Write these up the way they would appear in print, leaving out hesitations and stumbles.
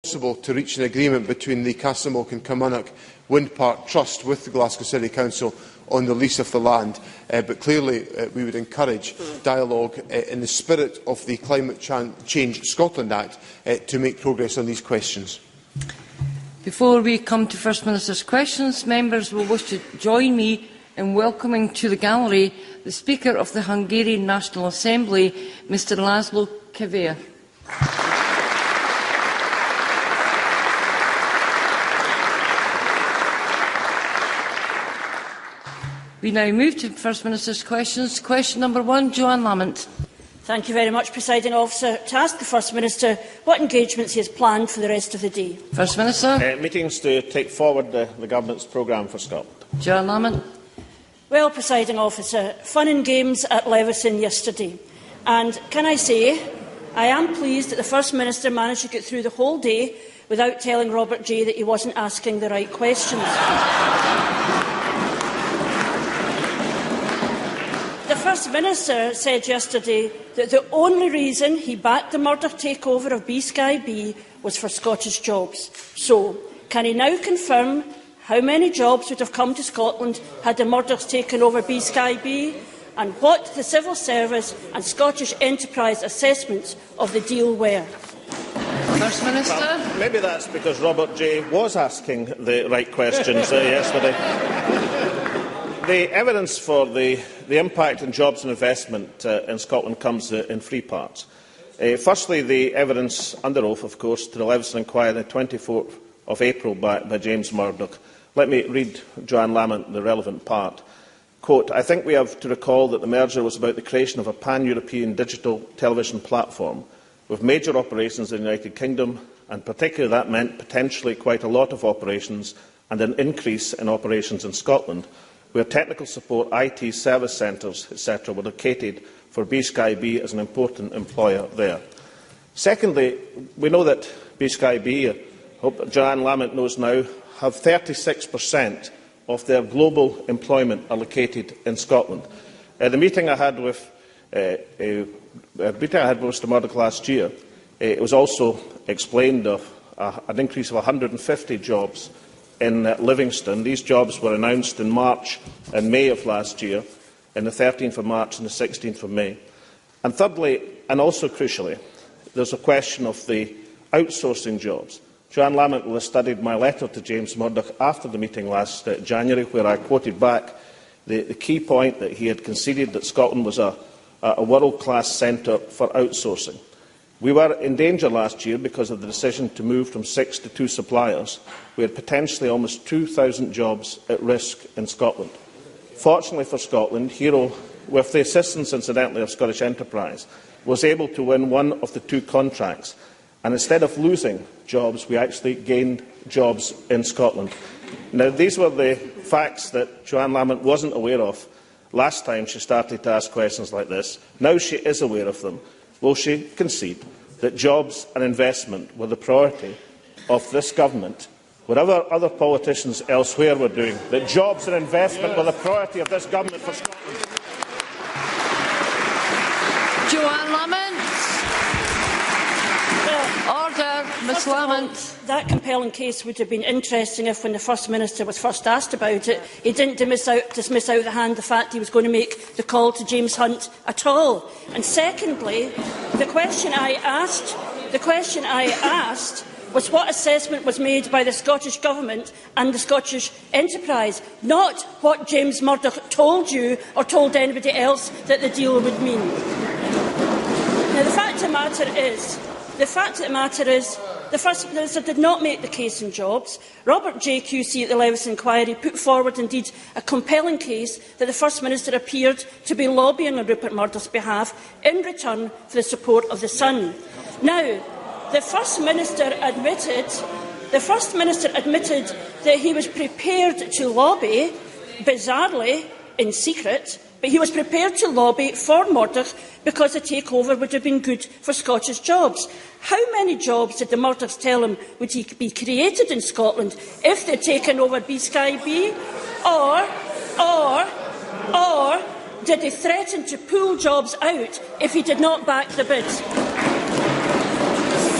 possible to reach an agreement between the Castlemilk and Kilmarnock Wind Park Trust with the Glasgow City Council on the lease of the land, but clearly we would encourage dialogue in the spirit of the Climate Change Scotland Act to make progress on these questions. Before we come to First Minister's questions, members will wish to join me in welcoming to the gallery the Speaker of the Hungarian National Assembly, Mr Laszlo Kevir. We now move to First Minister's questions. Question number 1, Joanne Lamont. Thank you very much, Presiding Officer. To ask the First Minister what engagements he has planned for the rest of the day. First Minister. Meetings to take forward the Government's programme for Scotland. Joanne Lamont. Well, Presiding Officer, fun and games at Leveson yesterday. And can I say, I am pleased that the First Minister managed to get through the whole day without telling Robert Jay that he wasn't asking the right questions. The First Minister said yesterday that the only reason he backed the Murdoch takeover of BskyB was for Scottish jobs. So, can he now confirm how many jobs would have come to Scotland had the Murdochs taken over BskyB, and what the civil service and Scottish enterprise assessments of the deal were? First Minister. Well, maybe that's because Robert Jay was asking the right questions yesterday. The evidence for the impact on jobs and investment in Scotland comes in three parts. Firstly, the evidence under oath, of course, to the Leveson inquiry on the 24th of April by James Murdoch. Let me read Joanne Lamont, the relevant part. Quote, I think we have to recall that the merger was about the creation of a pan-European digital television platform with major operations in the United Kingdom, and particularly that meant potentially quite a lot of operations and an increase in operations in Scotland, where technical support, IT service centres, etc. were located for BskyB as an important employer there. Secondly, we know that BskyB, I hope Joanne Lamont knows now, have 36% of their global employment are located in Scotland. The meeting I had with Mr Murdoch last year, it was also explained of an increase of 150 jobs in Livingston. These jobs were announced in March and May of last year, on the 13th of March and the 16th of May. And thirdly, and also crucially, there's a question of the outsourcing jobs. Joanne Lamont will have studied my letter to James Murdoch after the meeting last January, where I quoted back the key point that he had conceded that Scotland was a world-class centre for outsourcing. We were in danger last year because of the decision to move from 6 to 2 suppliers. We had potentially almost 2,000 jobs at risk in Scotland. Fortunately for Scotland, Hero, with the assistance, incidentally, of Scottish Enterprise, was able to win one of the 2 contracts. And instead of losing jobs, we actually gained jobs in Scotland. Now, these were the facts that Joanne Lamont wasn't aware of last time she started to ask questions like this. Now she is aware of them. Will she concede that jobs and investment were the priority of this government, whatever other politicians elsewhere were doing, that jobs and investment were the priority of this government for Scotland? Joanne Lamont. Order, Ms Lamont. That compelling case would have been interesting if, when the First Minister was first asked about it, he didn't dismiss out of the hand the fact he was going to make the call to James Hunt at all. And secondly, the question I asked was what assessment was made by the Scottish Government and the Scottish Enterprise, not what James Murdoch told you or told anybody else that the deal would mean. Now, the fact of the matter is, the First Minister did not make the case in jobs. Robert JQC at the Leveson inquiry put forward, indeed, a compelling case that the First Minister appeared to be lobbying on Rupert Murdoch's behalf in return for the support of the Sun. Now, the First Minister admitted that he was prepared to lobby, bizarrely in secret, but he was prepared to lobby for Murdoch because the takeover would have been good for Scottish jobs. How many jobs did the Murdochs tell him would be created in Scotland if they had taken over BskyB? Or did they threaten to pull jobs out if he did not back the bid?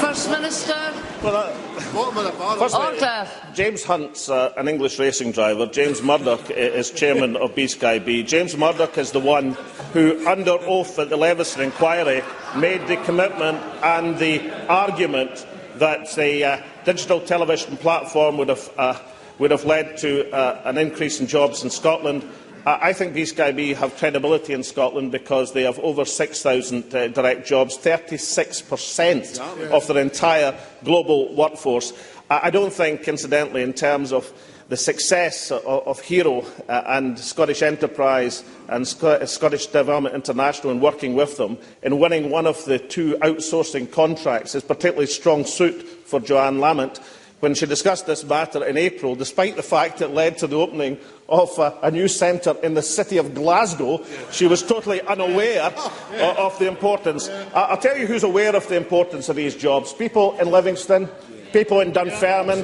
First Minister. Order. James Hunt's an English racing driver. James Murdoch is chairman of BskyB. James Murdoch is the one who, under oath at the Leveson inquiry, made the commitment and the argument that the digital television platform would have led to an increase in jobs in Scotland. I think BskyB have credibility in Scotland because they have over 6,000 direct jobs, 36% of their entire global workforce. I don't think, incidentally, in terms of the success of Hero and Scottish Enterprise and Scottish Development International in working with them in winning one of the 2 outsourcing contracts is particularly strong suit for Joanne Lamont. When she discussed this matter in April, despite the fact it led to the opening of a new centre in the city of Glasgow, she was totally unaware of the importance. I'll tell you who's aware of the importance of these jobs. People in Livingston, people in Dunfermline,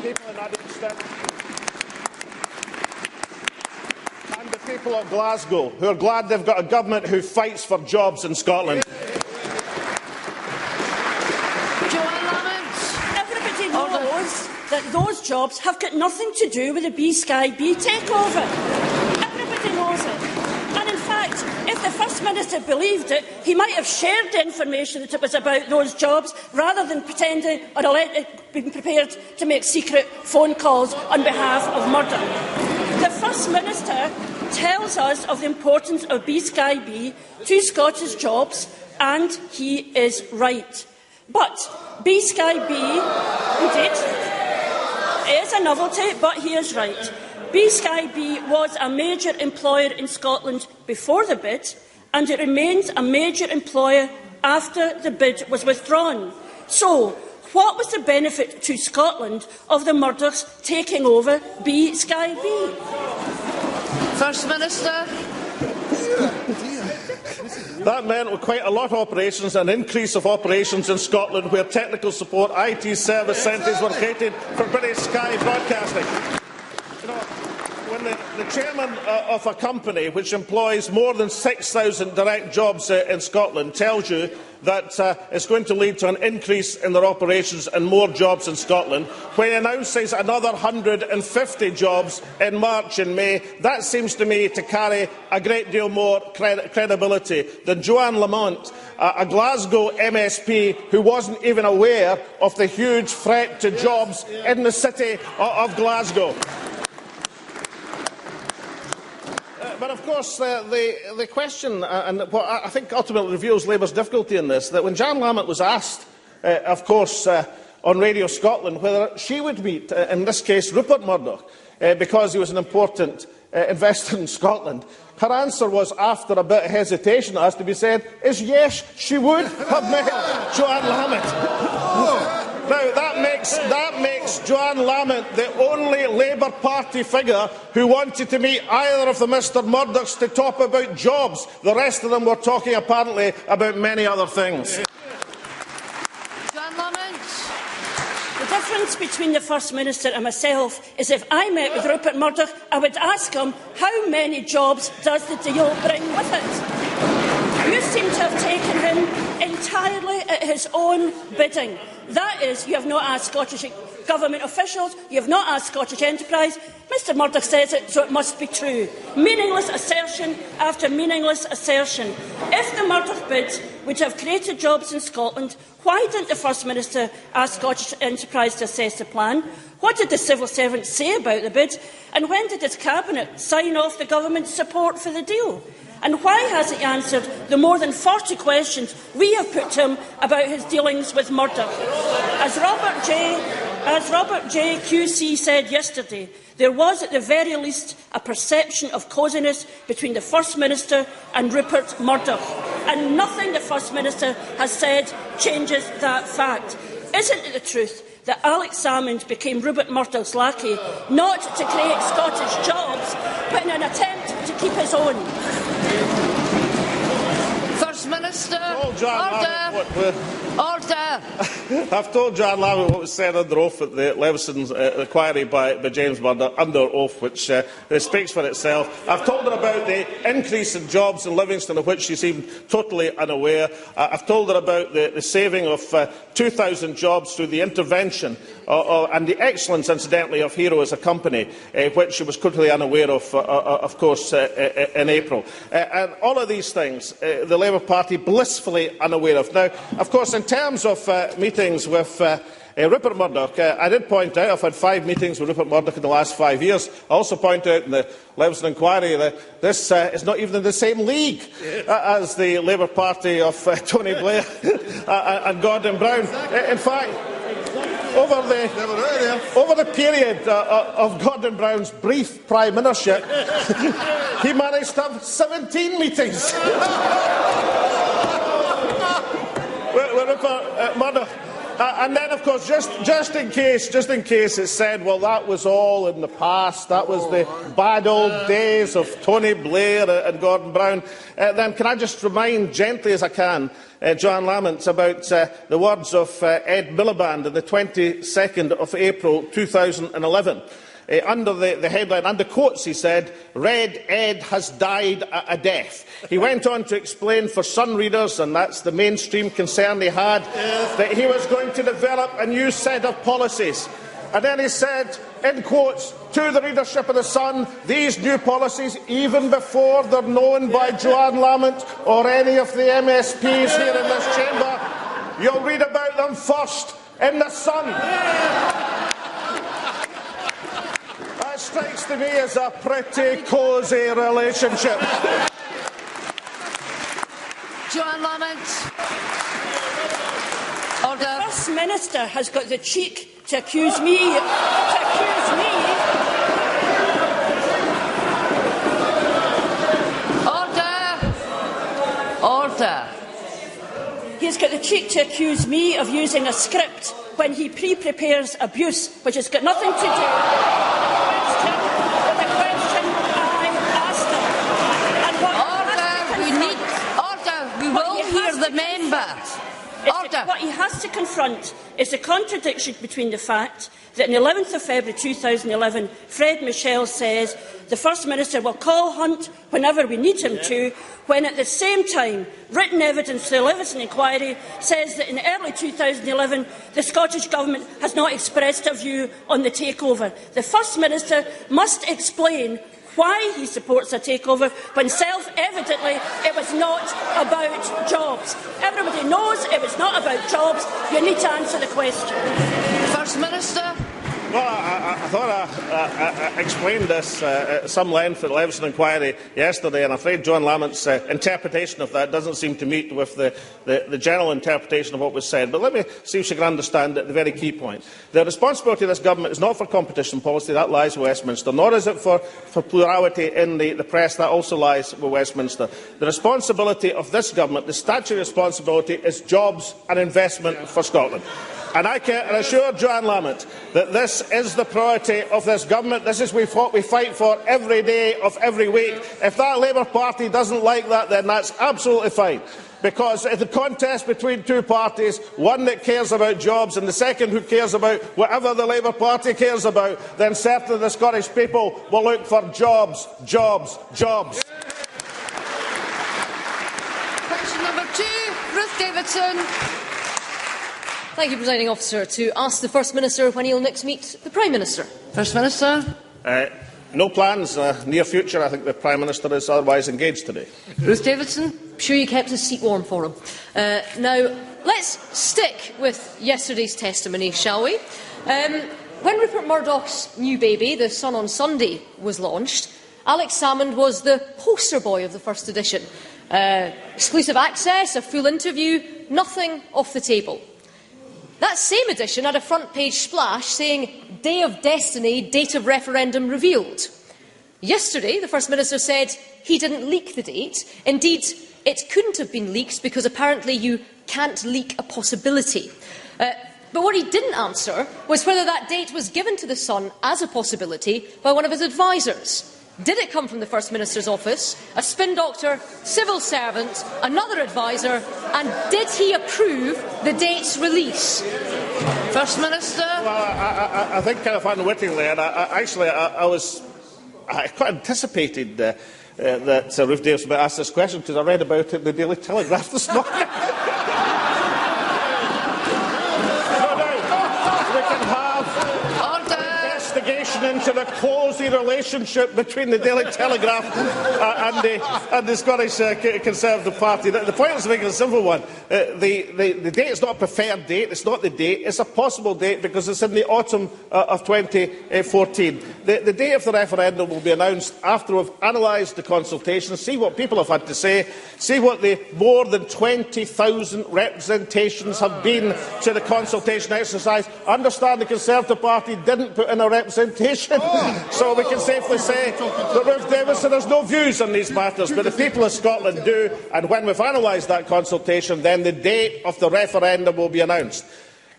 people in Uddingston, and the people of Glasgow, who are glad they've got a government who fights for jobs in Scotland. That those jobs have got nothing to do with the BskyB takeover. Everybody knows it. And in fact, if the First Minister believed it, he might have shared the information that it was about those jobs rather than pretending or being prepared to make secret phone calls on behalf of Murdoch. The First Minister tells us of the importance of BskyB to Scottish jobs, and he is right. But BskyB, indeed, is a novelty, but he is right. BskyB was a major employer in Scotland before the bid, and it remains a major employer after the bid was withdrawn. So, what was the benefit to Scotland of the Murdochs taking over BskyB? First Minister. That meant quite a lot of operations, an increase of operations in Scotland where technical support, IT service centres were created for British Sky Broadcasting. You know, when the chairman of a company which employs more than 6,000 direct jobs in Scotland tells you that it's going to lead to an increase in their operations and more jobs in Scotland, when he announces another 150 jobs in March and May, that seems to me to carry a great deal more credibility than Joanne Lamont, a Glasgow MSP who wasn't even aware of the huge threat to jobs in the city of Glasgow. But of course, the question, and what I think ultimately reveals Labour's difficulty in this, that when Jan Lamont was asked, of course, on Radio Scotland, whether she would meet, in this case, Rupert Murdoch, because he was an important investor in Scotland, her answer was, after a bit of hesitation, as to be said, is yes, she would have met Joanne Lamont. Now, that makes Joanne Lamont the only Labour Party figure who wanted to meet either of the Mr Murdochs to talk about jobs. The rest of them were talking, apparently, about many other things. Joanne Lamont. The difference between the First Minister and myself is if I met with Rupert Murdoch, I would ask him how many jobs does the deal bring with it. You seem to have taken him entirely at his own bidding. That is, you have not asked Scottish Government officials, you have not asked Scottish Enterprise. Mr Murdoch says it, so it must be true. Meaningless assertion after meaningless assertion. If the Murdoch bid would have created jobs in Scotland, why didn't the First Minister ask Scottish Enterprise to assess the plan? What did the civil servant say about the bid? And when did his Cabinet sign off the Government's support for the deal? And why hasn't he answered the more than 40 questions we have put to him about his dealings with Murdoch? As Robert J. QC said yesterday, there was at the very least a perception of coziness between the First Minister and Rupert Murdoch, and nothing the First Minister has said changes that fact. Isn't it the truth that Alex Salmond became Rupert Murdoch's lackey, not to create Scottish jobs, but in an attempt to keep his own? First Minister, Order. Order. I've told Joanne Lamont what was said under oath at the Levison's inquiry by James Murdoch, under oath, which speaks for itself. I've told her about the increase in jobs in Livingston, of which she seemed totally unaware. I've told her about the saving of 2,000 jobs through the intervention and the excellence, incidentally, of Hero as a company, which she was totally unaware of course, in April. And all of these things, the Labour Party blissfully unaware of. Now, of course, in terms of meetings with Rupert Murdoch, I did point out I've had 5 meetings with Rupert Murdoch in the last 5 years. I also point out in the Levison inquiry that this is not even in the same league as the Labour Party of Tony Blair and Gordon Brown. In fact, over the period of Gordon Brown's brief prime ministership, he managed to have 17 meetings with Rupert Murdoch. And then, of course, just in case it's said, well, that was all in the past, that was the bad old days of Tony Blair and Gordon Brown, then can I just remind, gently as I can, Joanne Lamont about the words of Ed Miliband on the 22nd of April 2011. Under the headline, under quotes, he said, "Red Ed has died a death." He went on to explain for Sun readers, and that's the mainstream concern he had, that he was going to develop a new set of policies. And then he said, in quotes, to the readership of the Sun, these new policies, even before they're known by Joanne Lamont or any of the MSPs here in this chamber, you'll read about them first in the Sun. That strikes to me as a pretty cosy relationship. Joanne Lamont. Order. The First Minister has got the cheek to accuse me. Order. He's got the cheek to accuse me of using a script when he pre-prepares abuse, which has got nothing to do with the question I asked him. We will hear the member. Order. What he has to confront is the contradiction between the fact that on the 11th of February 2011, Fred Michel says the First Minister will call Hunt whenever we need him to, when at the same time written evidence to the Levison inquiry says that in early 2011 the Scottish Government has not expressed a view on the takeover. The First Minister must explain why he supports a takeover when self-evidently it was not about jobs. Everybody knows it was not about jobs. You need to answer the question. First Minister. Well, I thought I explained this at some length at the Levison inquiry yesterday, and I'm afraid Joanne Lamont's interpretation of that doesn't seem to meet with the general interpretation of what was said. But let me see if she can understand the very key point. The responsibility of this government is not for competition policy, that lies with Westminster, nor is it for plurality in the press, that also lies with Westminster. The responsibility of this government, the statutory responsibility, is jobs and investment for Scotland. And I can assure Joanne Lamont that this is the priority of this government. This is what we fight for every day of every week. If that Labour Party doesn't like that, then that's absolutely fine. Because in the contest between two parties, one that cares about jobs and the second who cares about whatever the Labour Party cares about, then certainly the Scottish people will look for jobs, jobs, jobs. Question number 2, Ruth Davidson. Thank you, Presiding Officer. To ask the First Minister when he will next meet the Prime Minister. First Minister. No plans. Near future. I think the Prime Minister is otherwise engaged today. Ruth Davidson. I'm sure you kept his seat warm for him. Now, let's stick with yesterday's testimony, shall we? When Rupert Murdoch's new baby, The Sun on Sunday, was launched, Alex Salmond was the poster boy of the first edition. Exclusive access, a full interview, nothing off the table. That same edition had a front-page splash saying, "Day of Destiny, date of referendum revealed." Yesterday, the First Minister said he didn't leak the date. Indeed, it couldn't have been leaked because apparently you can't leak a possibility. But what he didn't answer was whether that date was given to the Sun as a possibility by one of his advisers. Did it come from the First Minister's office, a spin doctor, civil servant, another adviser, and did he approve the date's release? First Minister. Well, I think kind of unwittingly, and I quite anticipated that Ruth Davis would ask this question because I read about it in the Daily Telegraph this morning. No doubt, we can have investigation into the cosy relationship between the Daily Telegraph and the Scottish Conservative Party. The point is making a simple one. The date is not a preferred date. It's not the date. It's a possible date because it's in the autumn of 2014. The date of the referendum will be announced after we've analysed the consultation, see what people have had to say, see what the more than 20,000 representations have been to the consultation exercise. I understand the Conservative Party didn't put in a representation, so we can safely say that Ruth Davidson has no views on these matters, but the people of Scotland do, and when we've analysed that consultation, then the date of the referendum will be announced.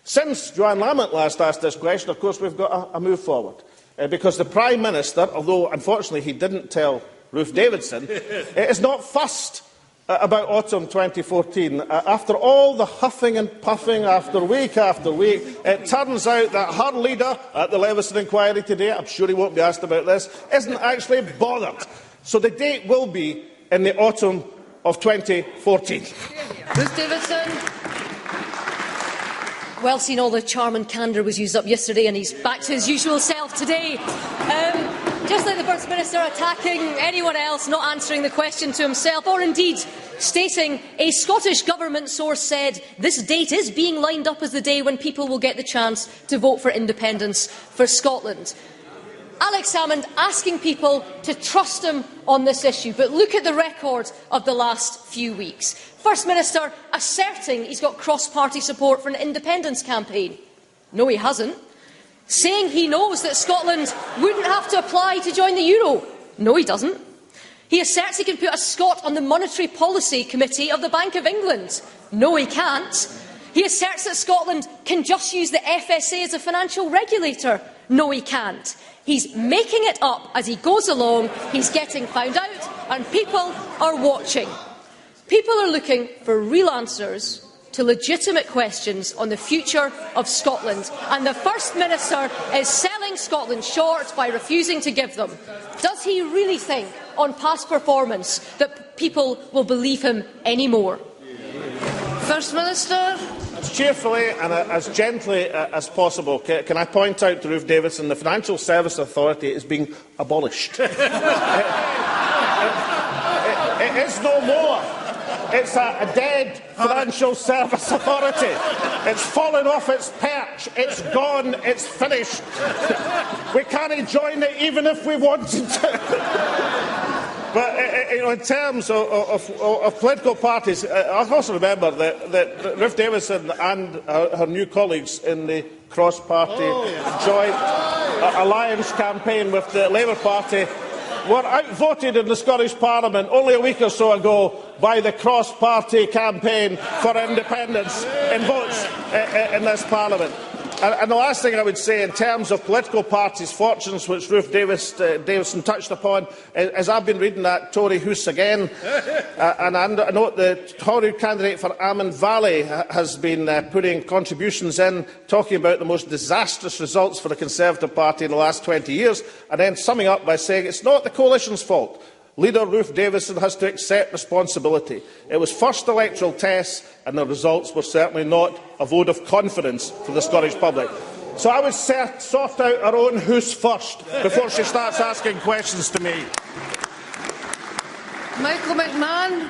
Since Joanne Lamont last asked this question, of course, we've got a move forward. Because the Prime Minister, although unfortunately he didn't tell Ruth Davidson, is not fussed about autumn 2014. After all the huffing and puffing after week, it turns out that her leader at the Leveson inquiry today, I'm sure he won't be asked about this, isn't actually bothered. So the date will be in the autumn of 2014. Ruth Davidson. Well seen, all the charm and candour was used up yesterday and he's back to his usual self today. Just like the First Minister attacking anyone else, not answering the question to himself, or indeed stating a Scottish Government source said this date is being lined up as the day when people will get the chance to vote for independence for Scotland. Alex Salmond asking people to trust him on this issue, but look at the record of the last few weeks. First Minister asserting he's got cross-party support for an independence campaign. No, he hasn't. Saying he knows that Scotland wouldn't have to apply to join the euro. No, he doesn't. He asserts he can put a Scot on the Monetary Policy Committee of the Bank of England. No, he can't. He asserts that Scotland can just use the FSA as a financial regulator. No, he can't. He's making it up as he goes along, he's getting found out, and people are watching. People are looking for real answers to legitimate questions on the future of Scotland, and the First Minister is selling Scotland short by refusing to give them. Does he really think, on past performance, that people will believe him anymore? First Minister. As cheerfully and as gently as possible, can I point out to Ruth Davidson the Financial Service Authority is being abolished. It is no more. It's a dead Financial Service Authority. It's fallen off its perch. It's gone. It's finished. We can't join it even if we wanted to. But in terms of political parties, I also remember that Ruth Davidson and her new colleagues in the cross-party joint alliance campaign with the Labour Party were outvoted in the Scottish Parliament only a week or so ago by the cross-party campaign for independence in votes in this Parliament. And the last thing I would say in terms of political parties' fortunes, which Ruth Davidson touched upon, is I've been reading that Tory Hoose again, and I note the Tory candidate for Amman Valley has been putting contributions in, talking about the most disastrous results for the Conservative Party in the last 20 years, and then summing up by saying it's not the coalition's fault. Leader Ruth Davidson has to accept responsibility. It was first electoral tests, and the results were certainly not a vote of confidence for the Scottish public. So I would sort out her own hoose first before she starts asking questions to me. Michael McMahon.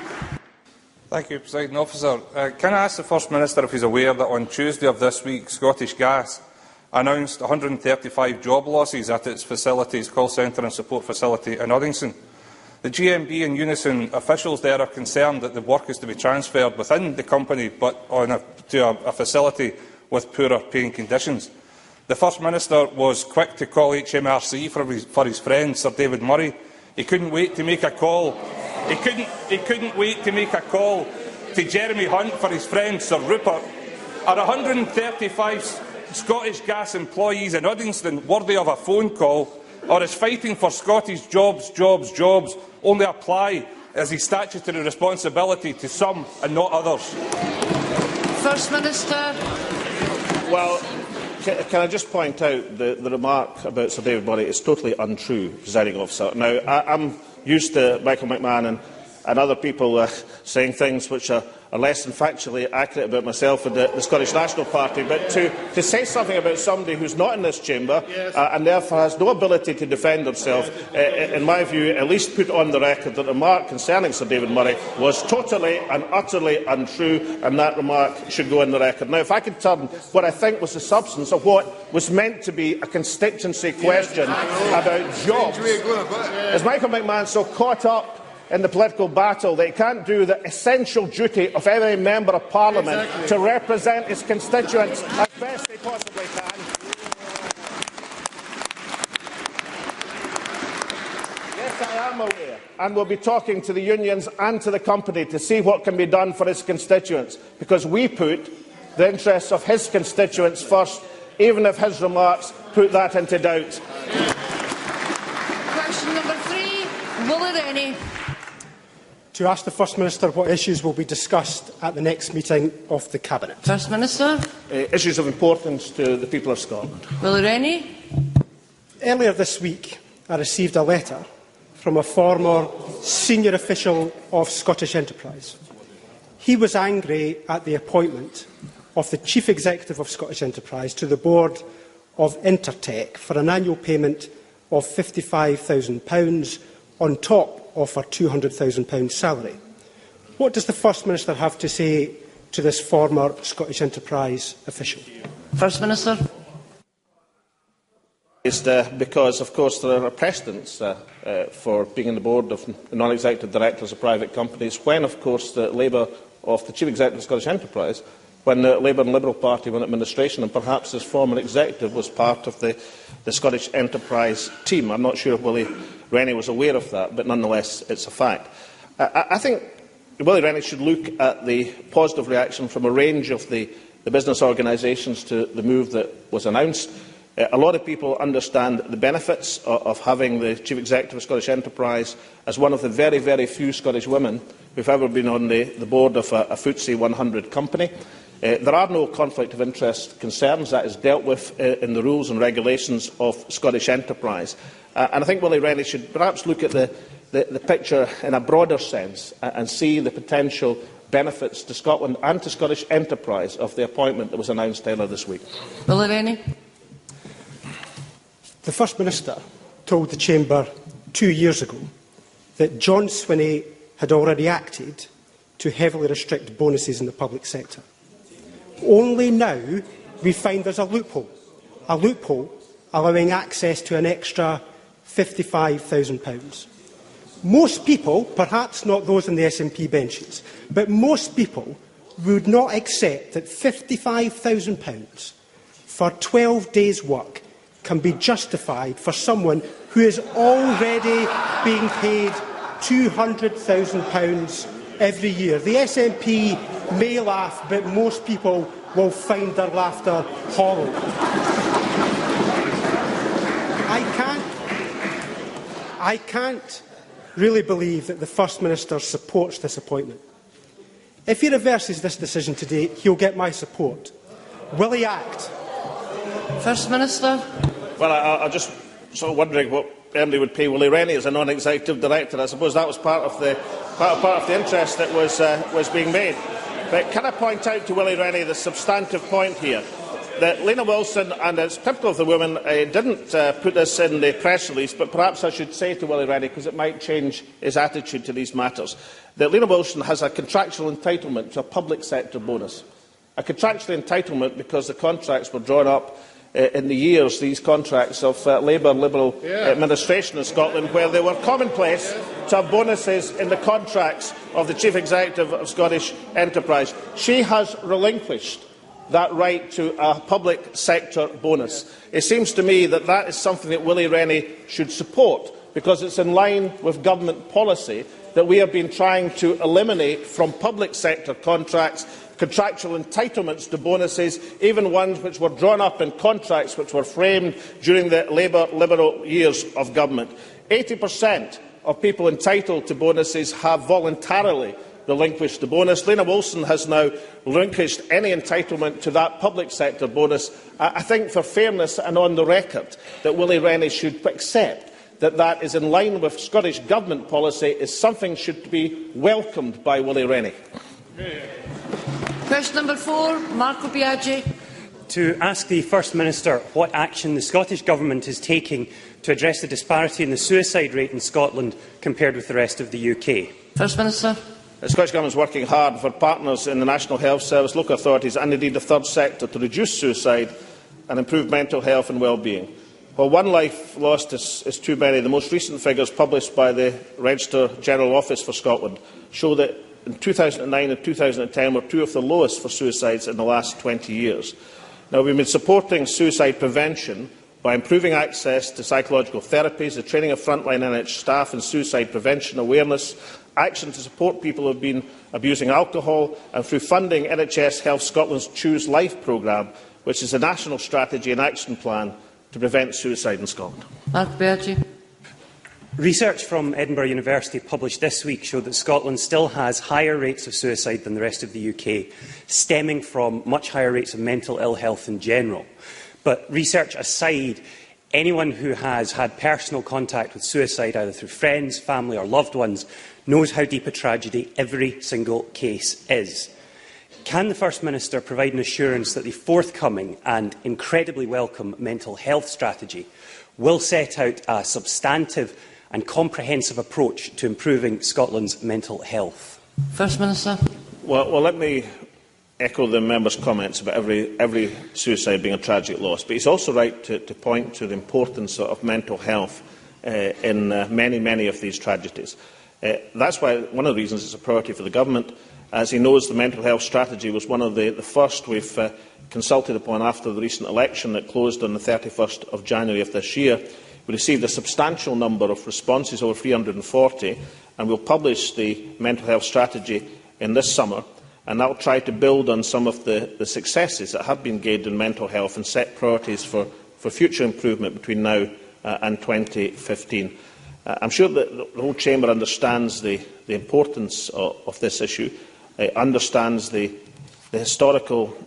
Thank you, Presiding Officer. Can I ask the First Minister if he is aware that on Tuesday of this week, Scottish Gas announced 135 job losses at its facilities, call centre and support facility in Uddingston? The GMB and Unison officials there are concerned that the work is to be transferred within the company but to a facility with poorer paying conditions. The First Minister was quick to call HMRC for his friend Sir David Murray. He couldn't wait to make a call. He couldn't wait to make a call to Jeremy Hunt for his friend Sir Rupert. Are 135 Scottish Gas employees in Uddingston worthy of a phone call or is fighting for Scottish jobs only apply as a statutory responsibility to some and not others? First Minister. Well, can I just point out the remark about Sir David Murray is totally untrue, Presiding Officer. Now, I'm used to Michael McMahon and other people saying things which are less than factually accurate about myself and the Scottish National Party, but to say something about somebody who's not in this chamber and therefore has no ability to defend himself, in my view, at least put on the record that the remark concerning Sir David Murray was totally and utterly untrue, and that remark should go in the record. Now, if I could turn what I think was the substance of what was meant to be a constituency question about jobs. Is Michael McMahon so caught up in the political battle that he can't do the essential duty of every Member of Parliament to represent his constituents as best they possibly can? Yes, I am aware, and will be talking to the unions and to the company to see what can be done for his constituents, because we put the interests of his constituents first, even if his remarks put that into doubt. Question number 3, Willie Rennie. To ask the First Minister what issues will be discussed at the next meeting of the Cabinet. First Minister. Issues of importance to the people of Scotland. Willie Rennie. Earlier this week, I received a letter from a former senior official of Scottish Enterprise. He was angry at the appointment of the Chief Executive of Scottish Enterprise to the board of Intertech for an annual payment of £55,000 on top of her £200,000 salary. What does the First Minister have to say to this former Scottish Enterprise official? First Minister. Because, of course, there are precedents for being on the board of non-executive directors of private companies when, of course, the Labour of the Chief Executive of Scottish Enterprise, when the Labour and Liberal Party were in administration, and perhaps this former executive was part of the Scottish Enterprise team. I'm not sure if Willie Rennie was aware of that, but nonetheless it's a fact. I think Willie Rennie should look at the positive reaction from a range of the business organisations to the move that was announced. A lot of people understand the benefits of having the Chief Executive of Scottish Enterprise as one of the very, very few Scottish women who have ever been on the board of a FTSE 100 company. There are no conflict of interest concerns. That is dealt with in the rules and regulations of Scottish Enterprise. And I think Willie Rennie should perhaps look at the picture in a broader sense and see the potential benefits to Scotland and to Scottish Enterprise of the appointment that was announced earlier this week. Willie Rennie. The First Minister told the Chamber 2 years ago that John Swinney had already acted to heavily restrict bonuses in the public sector. Only now we find there's a loophole allowing access to an extra £55,000. Most people, perhaps not those on the SNP benches, but most people would not accept that £55,000 for 12 days' work can be justified for someone who is already being paid £200,000 every year. The SNP may laugh, but most people will find their laughter hollow. I can't really believe that the First Minister supports this appointment. If he reverses this decision today, he'll get my support. Will he act? First Minister. Well, I'm just sort of wondering what Emily would pay Willie Rennie as a non-executive director. I suppose that was part of the interest that was being made. But can I point out to Willie Rennie the substantive point here? That Lena Wilson, and it's typical of the woman, didn't put this in the press release, but perhaps I should say to Willie Rennie, because it might change his attitude to these matters, that Lena Wilson has a contractual entitlement to a public sector bonus. A contractual entitlement because the contracts were drawn up in the years, these contracts of Labour and Liberal administration in Scotland, where they were commonplace to have bonuses in the contracts of the Chief Executive of Scottish Enterprise. She has relinquished that right to a public sector bonus. It seems to me that that is something that Willie Rennie should support, because it's in line with government policy that we have been trying to eliminate from public sector contracts contractual entitlements to bonuses, even ones which were drawn up in contracts which were framed during the Labour Liberal years of government. 80% of people entitled to bonuses have voluntarily relinquished the bonus. Lena Wilson has now relinquished any entitlement to that public sector bonus. I think, for fairness and on the record, that Willie Rennie should accept that that is in line with Scottish Government policy, is something should be welcomed by Willie Rennie. Question number 4, Marco Biaggi. To ask the First Minister what action the Scottish Government is taking to address the disparity in the suicide rate in Scotland compared with the rest of the UK. First Minister. The Scottish Government is working hard for partners in the National Health Service, local authorities and indeed the third sector to reduce suicide and improve mental health and well-being. While one life lost is too many, the most recent figures published by the Registrar General Office for Scotland show that in 2009 and 2010 were two of the lowest for suicides in the last 20 years. Now, we have been supporting suicide prevention by improving access to psychological therapies, the training of frontline NHS staff in suicide prevention awareness, action to support people who have been abusing alcohol, and through funding NHS Health Scotland's Choose Life programme, which is a national strategy and action plan to prevent suicide in Scotland. Mark Bertie. Research from Edinburgh University published this week showed that Scotland still has higher rates of suicide than the rest of the UK, stemming from much higher rates of mental ill health in general. But research aside, anyone who has had personal contact with suicide, either through friends, family or loved ones, knows how deep a tragedy every single case is. Can the First Minister provide an assurance that the forthcoming and incredibly welcome mental health strategy will set out a substantive and comprehensive approach to improving Scotland's mental health? First Minister. Well, let me echo the member's comments about every suicide being a tragic loss. But he's also right to point to the importance of mental health in many of these tragedies. That's why one of the reasons it's a priority for the Government. As he knows, the mental health strategy was one of the first we've consulted upon after the recent election that closed on the 31st of January of this year. We received a substantial number of responses, over 340, and we'll publish the mental health strategy in this summer, and that will try to build on some of the successes that have been gained in mental health and set priorities for future improvement between now and 2015. I'm sure that the whole Chamber understands the importance of this issue, understands the historical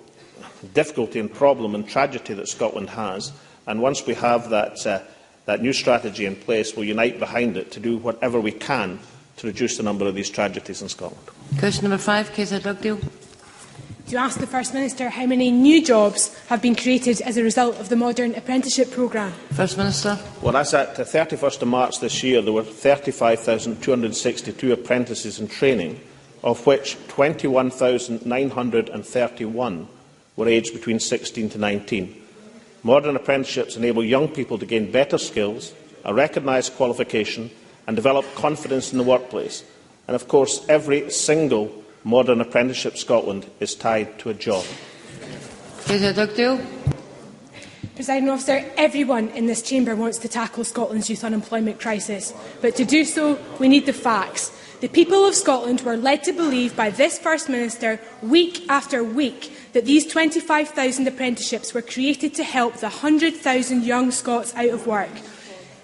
difficulty and problem and tragedy that Scotland has, and once we have that new strategy in place, we'll unite behind it to do whatever we can to reduce the number of these tragedies in Scotland. Question number 5, Keza Dugdale. To ask the First Minister how many new jobs have been created as a result of the modern apprenticeship programme. First Minister. Well, as at the 31st of March this year, there were 35,262 apprentices in training, of which 21,931 were aged between 16 to 19. Modern apprenticeships enable young people to gain better skills, a recognised qualification and develop confidence in the workplace. And of course, every single modern apprenticeship in Scotland is tied to a job. Presiding Officer, everyone in this chamber wants to tackle Scotland's youth unemployment crisis, but to do so, we need the facts. The people of Scotland were led to believe by this First Minister, week after week, that these 25,000 apprenticeships were created to help the 100,000 young Scots out of work.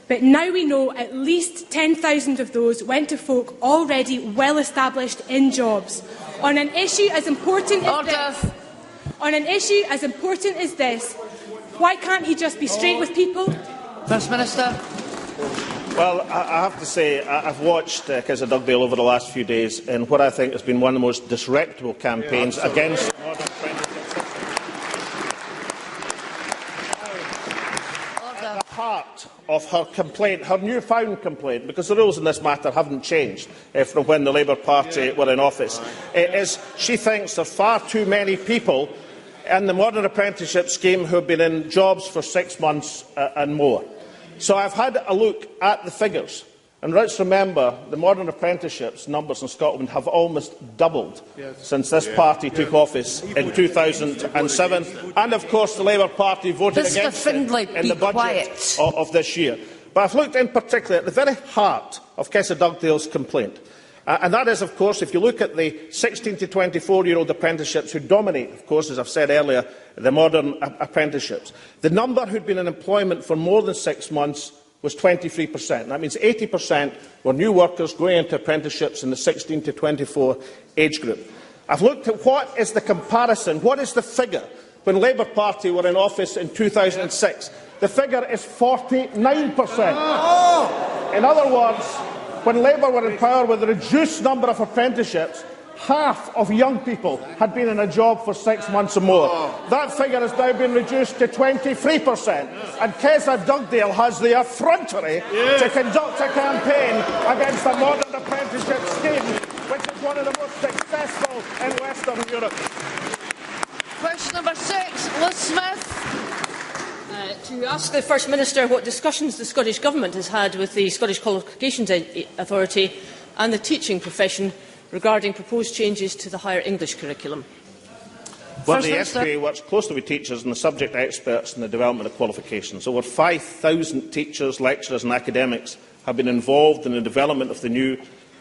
But now we know at least 10,000 of those went to folk already well established in jobs. On an issue as important as this, why can't he just be straight with people? First Minister. Well, I have to say, I've watched Keza Dugdale over the last few days in what I think has been one of the most disreputable campaigns against modern apprenticeships. At the heart of her complaint, her newfound complaint, because the rules in this matter haven't changed from when the Labour Party were in office, is she thinks there are far too many people in the modern apprenticeship scheme who have been in jobs for 6 months and more. So I've had a look at the figures, and let's remember the modern apprenticeships numbers in Scotland have almost doubled since this party took office in 2007, and of course the Labour Party voted against it in the budget of this year. But I've looked in particular at the very heart of Keza Dugdale's complaint, And that is, of course, if you look at the 16 to 24-year-old apprenticeships who dominate, of course, as I've said earlier, the modern apprenticeships, the number who had been in employment for more than 6 months was 23%. That means 80% were new workers going into apprenticeships in the 16 to 24 age group. I've looked at what is the comparison, what is the figure when Labour Party were in office in 2006. The figure is 49%. In other words, when Labour were in power with a reduced number of apprenticeships, half of young people had been in a job for 6 months or more. That figure has now been reduced to 23%. And Keza Dugdale has the effrontery to conduct a campaign against the modern apprenticeship scheme, which is one of the most successful in Western Europe. Question number 6, Liz Smith. To ask the First Minister what discussions the Scottish Government has had with the Scottish Qualifications Authority and the teaching profession regarding proposed changes to the higher English curriculum. Well, the SQA works closely with teachers and the subject experts in the development of qualifications. Over 5,000 teachers, lecturers and academics have been involved in the development of the new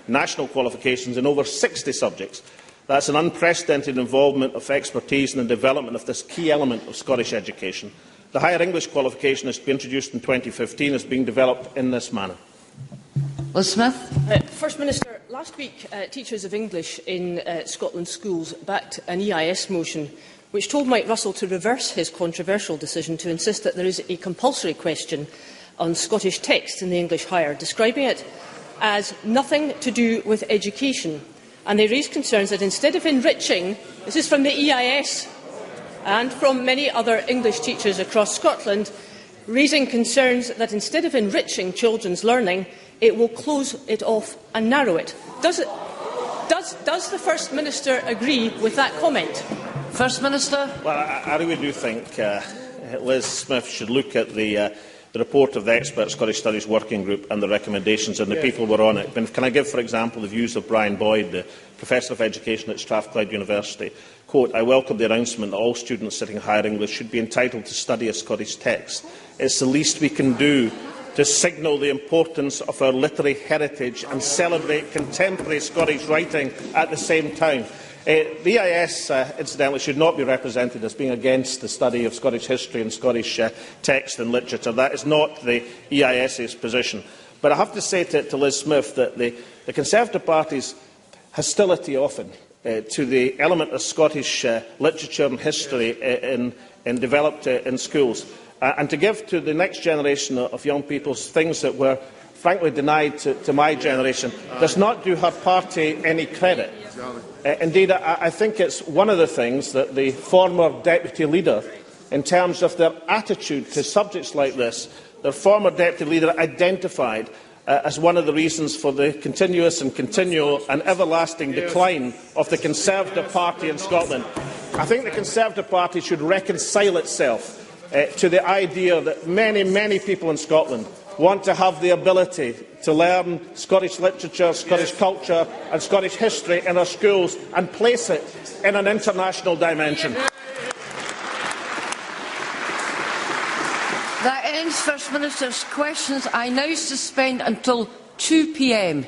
national qualifications in over 60 subjects. That's an unprecedented involvement of expertise in the development of this key element of Scottish education. The higher English qualification is to be introduced in 2015 is being developed in this manner. Liz Smith. First Minister, last week teachers of English in Scotland schools backed an EIS motion which told Mike Russell to reverse his controversial decision to insist that there is a compulsory question on Scottish text in the English Higher, describing it as nothing to do with education. And they raised concerns that instead of enriching, this is from the EIS and from many other English teachers across Scotland, raising concerns that instead of enriching children's learning, it will close it off and narrow it. Does the First Minister agree with that comment? First Minister. Well, I really do think Liz Smith should look at the report of the expert Scottish Studies Working Group and the recommendations and the people who were on it. Can I give, for example, the views of Brian Boyd, the Professor of Education at Strathclyde University? Quote, "I welcome the announcement that all students studying higher English should be entitled to study a Scottish text. It's the least we can do to signal the importance of our literary heritage and celebrate contemporary Scottish writing at the same time." The EIS, incidentally, should not be represented as being against the study of Scottish history and Scottish text and literature. That is not the EIS's position. But I have to say to Liz Smith that the Conservative Party's hostility often to the element of Scottish literature and history developed in schools, and to give to the next generation of young people things that were frankly denied to my generation, does not do her party any credit. Indeed, I think it's one of the things that the former Deputy Leader, in terms of their attitude to subjects like this, their former Deputy Leader identified as one of the reasons for the continuous and continual and everlasting decline of the Conservative Party in Scotland. I think the Conservative Party should reconcile itself to the idea that many, many people in Scotland want to have the ability to learn Scottish literature, Scottish culture and Scottish history in our schools and place it in an international dimension. That ends First Minister's questions. I now suspend until 2 p.m.